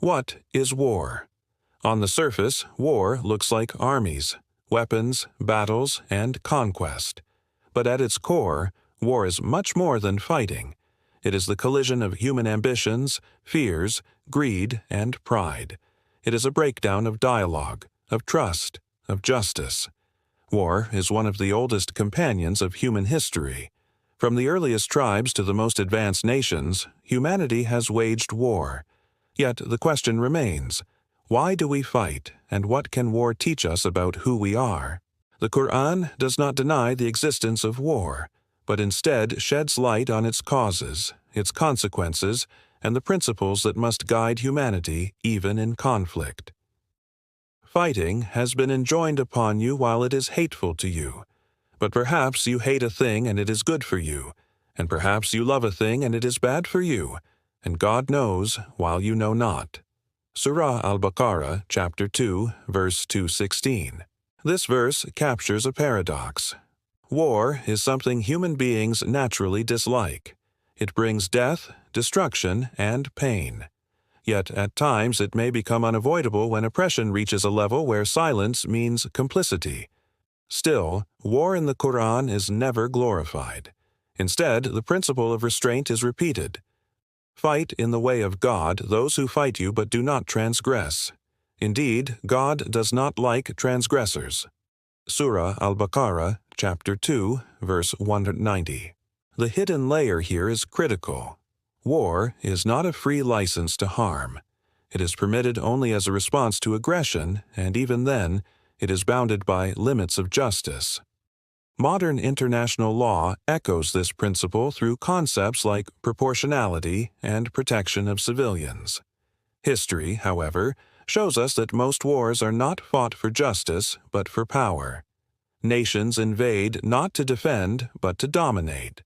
What is war? On the surface, war looks like armies, weapons, battles, and conquest. But at its core, war is much more than fighting. It is the collision of human ambitions, fears, greed, and pride. It is a breakdown of dialogue, of trust, of justice. War is one of the oldest companions of human history. From the earliest tribes to the most advanced nations, humanity has waged war. Yet the question remains, why do we fight, and what can war teach us about who we are? The Quran does not deny the existence of war, but instead sheds light on its causes, its consequences, and the principles that must guide humanity even in conflict. Fighting has been enjoined upon you while it is hateful to you. But perhaps you hate a thing and it is good for you, and perhaps you love a thing and it is bad for you, and God knows while you know not. Surah Al-Baqarah, chapter 2, verse 216. This verse captures a paradox. War is something human beings naturally dislike. It brings death, destruction, and pain. Yet at times it may become unavoidable when oppression reaches a level where silence means complicity. Still, war in the Quran is never glorified. Instead, the principle of restraint is repeated. Fight in the way of God those who fight you but do not transgress. Indeed, God does not like transgressors. Surah Al-Baqarah, chapter 2, verse 190. The hidden layer here is critical. War is not a free license to harm. It is permitted only as a response to aggression, and even then, it is bounded by limits of justice. Modern international law echoes this principle through concepts like proportionality and protection of civilians. History, however, shows us that most wars are not fought for justice, but for power. Nations invade not to defend, but to dominate.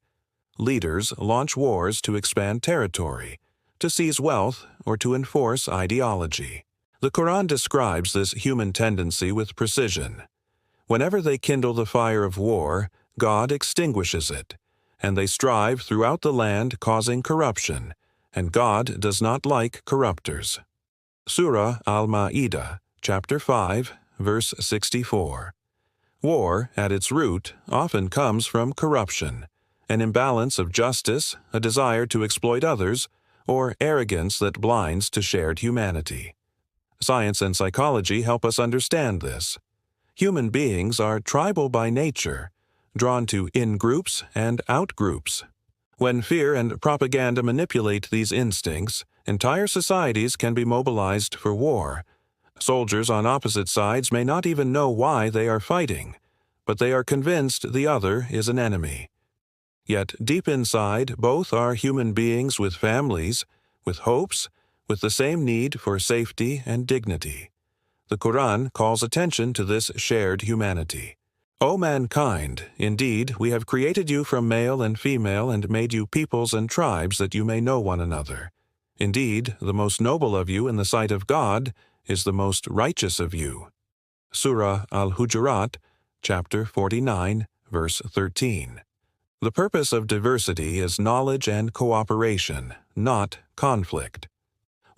Leaders launch wars to expand territory, to seize wealth, or to enforce ideology. The Quran describes this human tendency with precision. Whenever they kindle the fire of war, God extinguishes it, and they strive throughout the land causing corruption, and God does not like corrupters. Surah Al-Ma'idah, chapter 5, verse 64. War, at its root, often comes from corruption, an imbalance of justice, a desire to exploit others, or arrogance that blinds to shared humanity. Science and psychology help us understand this. Human beings are tribal by nature, drawn to in-groups and out-groups. When fear and propaganda manipulate these instincts, entire societies can be mobilized for war. Soldiers on opposite sides may not even know why they are fighting, but they are convinced the other is an enemy. Yet deep inside, both are human beings with families, with hopes, with the same need for safety and dignity. The Quran calls attention to this shared humanity. O mankind, indeed, we have created you from male and female and made you peoples and tribes that you may know one another. Indeed, the most noble of you in the sight of God is the most righteous of you. Surah Al-Hujurat, chapter 49, verse 13. The purpose of diversity is knowledge and cooperation, not conflict.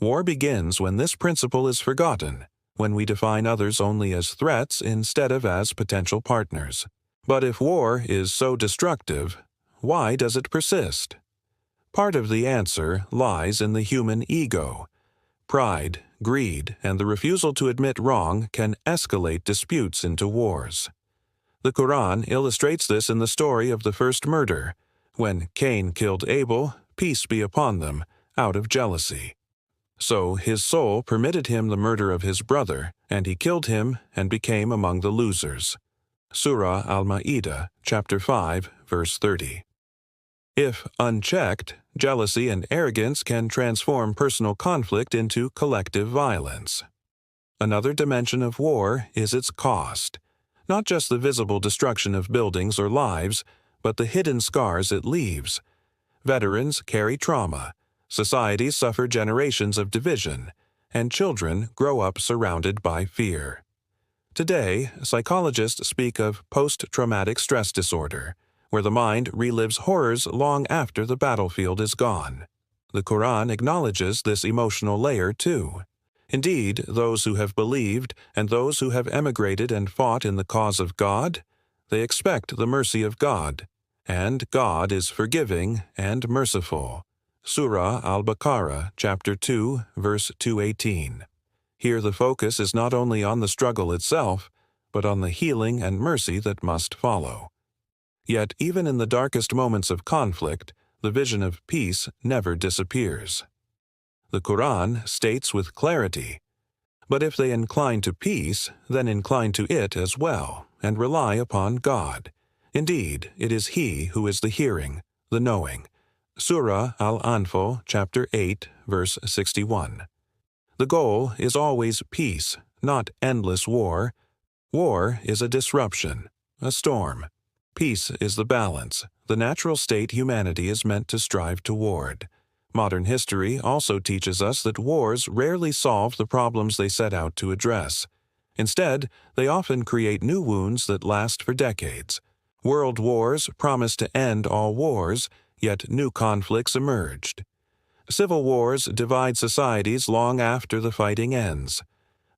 War begins when this principle is forgotten, when we define others only as threats instead of as potential partners. But if war is so destructive, why does it persist? Part of the answer lies in the human ego. Pride, greed, and the refusal to admit wrong can escalate disputes into wars. The Quran illustrates this in the story of the first murder, when Cain killed Abel, peace be upon them, out of jealousy. So his soul permitted him the murder of his brother, and he killed him and became among the losers. Surah Al-Ma'idah, chapter 5, verse 30. If unchecked, jealousy and arrogance can transform personal conflict into collective violence. Another dimension of war is its cost. Not just the visible destruction of buildings or lives, but the hidden scars it leaves. Veterans carry trauma. Societies suffer generations of division, and children grow up surrounded by fear. Today, psychologists speak of post-traumatic stress disorder, where the mind relives horrors long after the battlefield is gone. The Quran acknowledges this emotional layer too. Indeed, those who have believed and those who have emigrated and fought in the cause of God, they expect the mercy of God, and God is forgiving and merciful. Surah Al-Baqarah, chapter 2, verse 218. Here the focus is not only on the struggle itself, but on the healing and mercy that must follow. Yet even in the darkest moments of conflict, the vision of peace never disappears. The Quran states with clarity, "But if they incline to peace, then incline to it as well, and rely upon God. Indeed, it is He who is the hearing, the knowing." Surah Al-Anfal, chapter 8, verse 61. The goal is always peace, not endless war. War is a disruption, a storm. Peace is the balance, the natural state humanity is meant to strive toward. Modern history also teaches us that wars rarely solve the problems they set out to address. Instead, they often create new wounds that last for decades. World wars promised to end all wars, yet new conflicts emerged. Civil wars divide societies long after the fighting ends.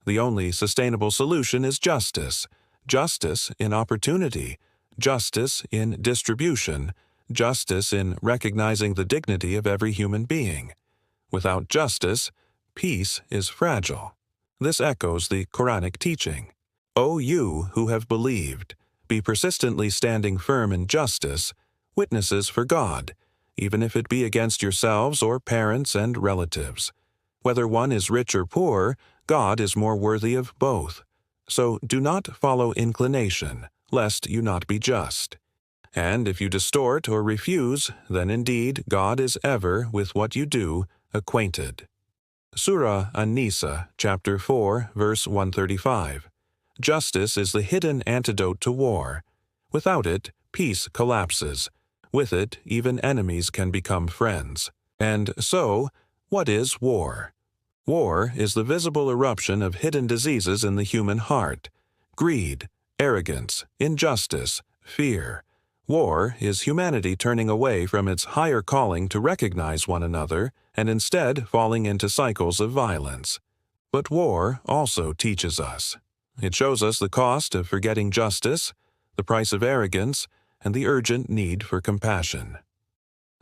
The only sustainable solution is justice. Justice in opportunity, justice in distribution, justice in recognizing the dignity of every human being. Without justice, peace is fragile. This echoes the Quranic teaching. O you who have believed, be persistently standing firm in justice, witnesses for God, even if it be against yourselves or parents and relatives. Whether one is rich or poor, God is more worthy of both. So do not follow inclination, lest you not be just. And if you distort or refuse, then indeed God is ever, with what you do, acquainted. Surah An-Nisa, chapter 4, verse 135. Justice is the hidden antidote to war. Without it, peace collapses. With it, even enemies can become friends. And so, what is war? War is the visible eruption of hidden diseases in the human heart: greed, arrogance, injustice, fear. War is humanity turning away from its higher calling to recognize one another and instead falling into cycles of violence. But war also teaches us. It shows us the cost of forgetting justice, the price of arrogance, and the urgent need for compassion.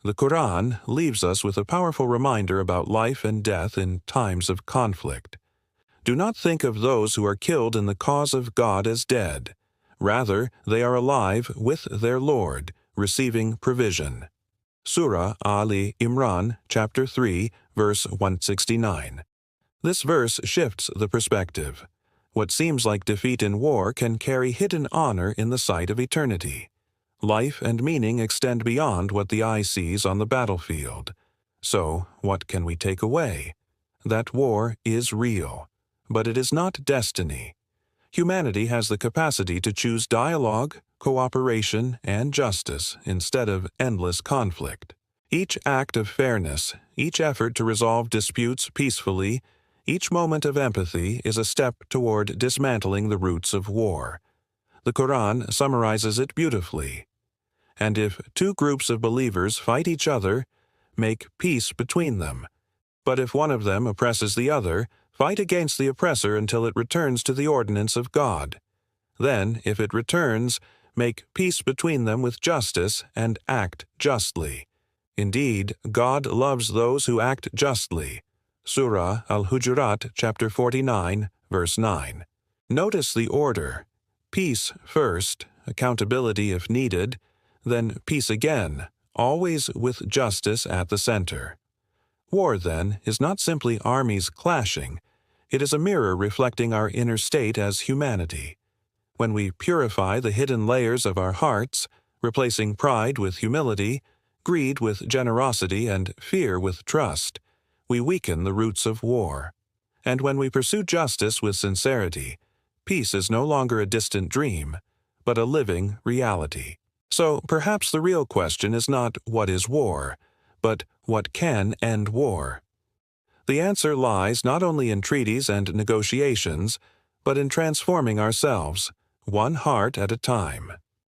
The Quran leaves us with a powerful reminder about life and death in times of conflict. Do not think of those who are killed in the cause of God as dead. Rather, they are alive with their Lord, receiving provision. Surah Ali Imran, chapter 3, verse 169. This verse shifts the perspective. What seems like defeat in war can carry hidden honor in the sight of eternity. Life and meaning extend beyond what the eye sees on the battlefield. So, what can we take away? That war is real, but it is not destiny. Humanity has the capacity to choose dialogue, cooperation, and justice instead of endless conflict. Each act of fairness, each effort to resolve disputes peacefully, each moment of empathy is a step toward dismantling the roots of war. The Quran summarizes it beautifully. And if two groups of believers fight each other, make peace between them. But if one of them oppresses the other, fight against the oppressor until it returns to the ordinance of God. Then, if it returns, make peace between them with justice and act justly. Indeed, God loves those who act justly. Surah Al-Hujurat, chapter 49, verse 9. Notice the order. Peace first, accountability if needed, then peace again, always with justice at the center. War, then, is not simply armies clashing. It is a mirror reflecting our inner state as humanity. When we purify the hidden layers of our hearts, replacing pride with humility, greed with generosity, and fear with trust, we weaken the roots of war. And when we pursue justice with sincerity, peace is no longer a distant dream, but a living reality. So perhaps the real question is not what is war, but what can end war. The answer lies not only in treaties and negotiations, but in transforming ourselves, one heart at a time.